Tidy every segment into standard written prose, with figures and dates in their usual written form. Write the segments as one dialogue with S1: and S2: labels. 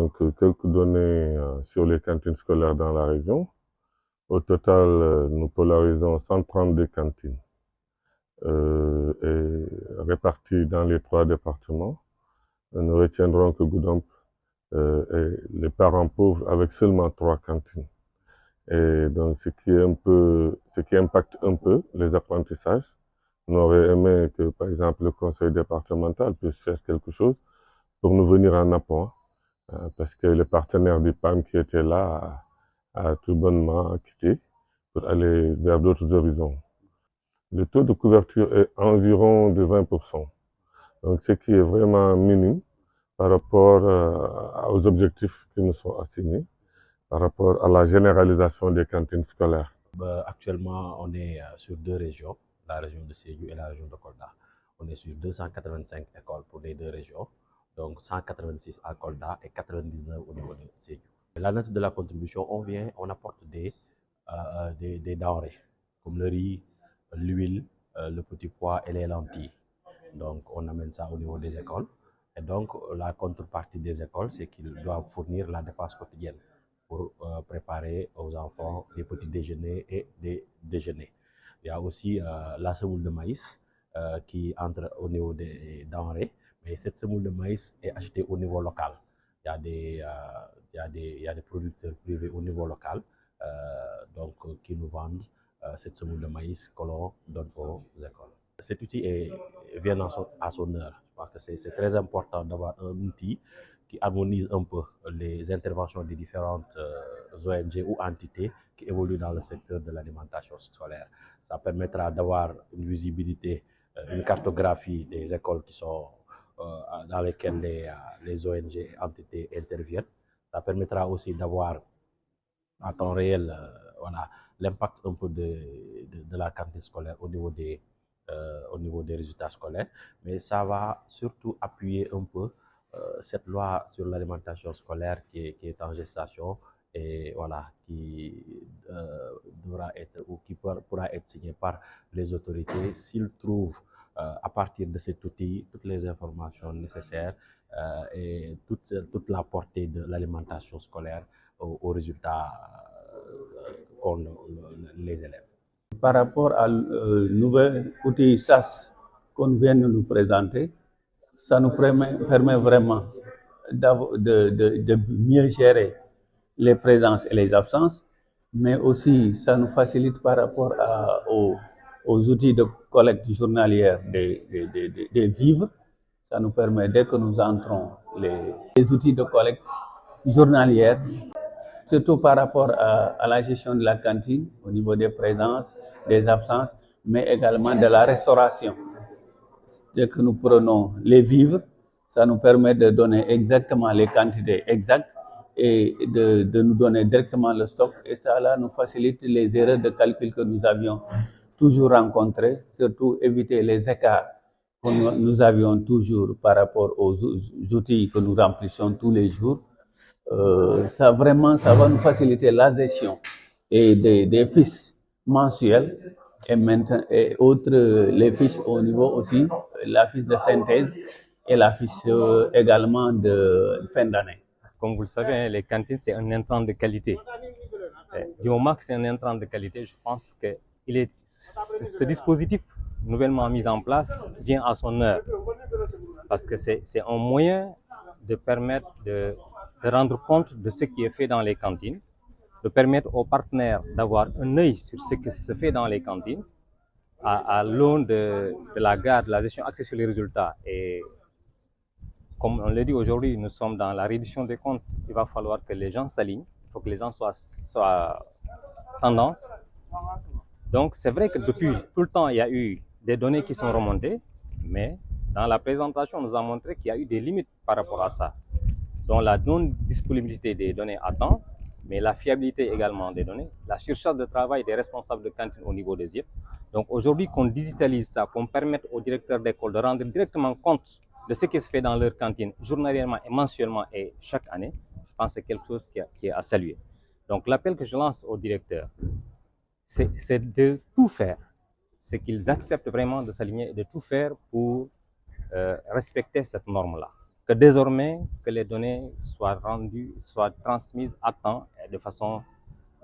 S1: donc quelques données sur les cantines scolaires dans la région. Au total, nous polarisons 132 cantines et réparties dans les 3 départements. Nous retiendrons que Goudomp est les parents pauvres avec seulement 3 cantines. Et donc, ce qui impacte un peu les apprentissages. On aurait aimé que, par exemple, le conseil départemental puisse faire quelque chose pour nous venir en appui, parce que le partenaire du PAM qui était là a tout bonnement quitté pour aller vers d'autres horizons. Le taux de couverture est environ de 20%, donc ce qui est vraiment minime par rapport aux objectifs qui nous sont assignés, par rapport à la généralisation des cantines scolaires.
S2: Actuellement, on est sur 2 régions, la région de Sédhiou et la région de Kolda. On est sur 285 écoles pour les 2 régions, donc 186 à Kolda et 99 au niveau de Sédhiou. La note de la contribution, on apporte des denrées, comme le riz, l'huile, le petit pois et les lentilles. Donc, on amène ça au niveau des écoles. Et donc, la contrepartie des écoles, c'est qu'ils doivent fournir la dépense quotidienne pour préparer aux enfants des petits déjeuners et des déjeuners. Il y a aussi la semoule de maïs qui entre au niveau des denrées, mais cette semoule de maïs est achetée au niveau local. Il y a des producteurs privés au niveau local qui nous vendent cette semoule de maïs que l'on donne aux écoles. Cet outil vient à son heure. Je pense que c'est très important d'avoir un outil qui harmonise un peu les interventions des différentes ONG ou entités qui évoluent dans le secteur de l'alimentation scolaire. Ça permettra d'avoir une visibilité, une cartographie des écoles qui sont dans lesquelles les ONG et entités interviennent. Ça permettra aussi d'avoir en temps réel l'impact un peu de la cantine scolaire au niveau des résultats scolaires, mais ça va surtout appuyer un peu cette loi sur l'alimentation scolaire qui est en gestation et qui devra être ou qui pourra être signée par les autorités s'ils trouvent à partir de cet outil toutes les informations nécessaires et toute la portée de l'alimentation scolaire aux résultats qu'ont les élèves.
S3: Par rapport à nouvel outil SAS qu'on vient de nous présenter, ça nous permet vraiment de mieux gérer les présences et les absences, mais aussi ça nous facilite par rapport aux outils de collecte journalière des vivres. Ça nous permet, dès que nous entrons, les outils de collecte journalière, surtout par rapport à la gestion de la cantine, au niveau des présences, des absences, mais également de la restauration. Dès que nous prenons les vivres, ça nous permet de donner exactement les quantités exactes et de nous donner directement le stock. Et ça là nous facilite les erreurs de calcul que nous avions toujours rencontrées, surtout éviter les écarts que nous avions toujours par rapport aux outils que nous remplissions tous les jours. Ça va nous faciliter la gestion et des fiches mensuelles et autres, les fiches au niveau aussi, la fiche de synthèse et la fiche également de fin d'année.
S4: Comme vous le savez, les cantines, c'est un intrant de qualité. Du moment que c'est un intrant de qualité, je pense que ce dispositif nouvellement mis en place vient à son heure. Parce que c'est un moyen de permettre de rendre compte de ce qui est fait dans les cantines, de permettre aux partenaires d'avoir un œil sur ce qui se fait dans les cantines, à l'aune de la garde, de la gestion axée sur les résultats. Et comme on l'a dit aujourd'hui, nous sommes dans la réduction des comptes. Il va falloir que les gens s'alignent, il faut que les gens soient tendance. Donc c'est vrai que depuis tout le temps, il y a eu des données qui sont remontées, mais dans la présentation, on nous a montré qu'il y a eu des limites par rapport à ça, dont la non-disponibilité des données à temps, mais la fiabilité également des données, la surcharge de travail des responsables de cantine au niveau des IEP. Donc aujourd'hui, qu'on digitalise ça, qu'on permette aux directeurs d'école de rendre directement compte de ce qui se fait dans leur cantine journalièrement et mensuellement et chaque année, je pense que c'est quelque chose qui est à saluer. Donc l'appel que je lance aux directeurs, c'est de tout faire, c'est qu'ils acceptent vraiment de s'aligner et de tout faire pour respecter cette norme-là. que désormais que les données soient transmises à temps et de façon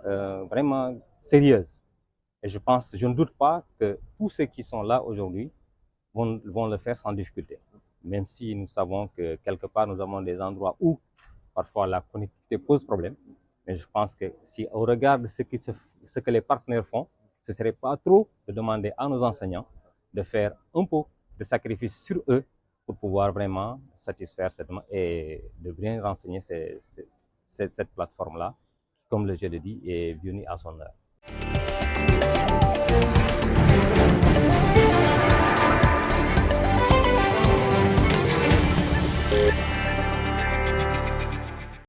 S4: vraiment sérieuse. Et je ne doute pas que tous ceux qui sont là aujourd'hui vont le faire sans difficulté. Même si nous savons que quelque part nous avons des endroits où parfois la connectivité pose problème. Mais je pense que si on regarde ce que les partenaires font, ce ne serait pas trop de demander à nos enseignants de faire un peu de sacrifice sur eux pour pouvoir vraiment satisfaire cette demande et de bien renseigner cette plateforme-là, comme je l'ai dit, est venue à son heure.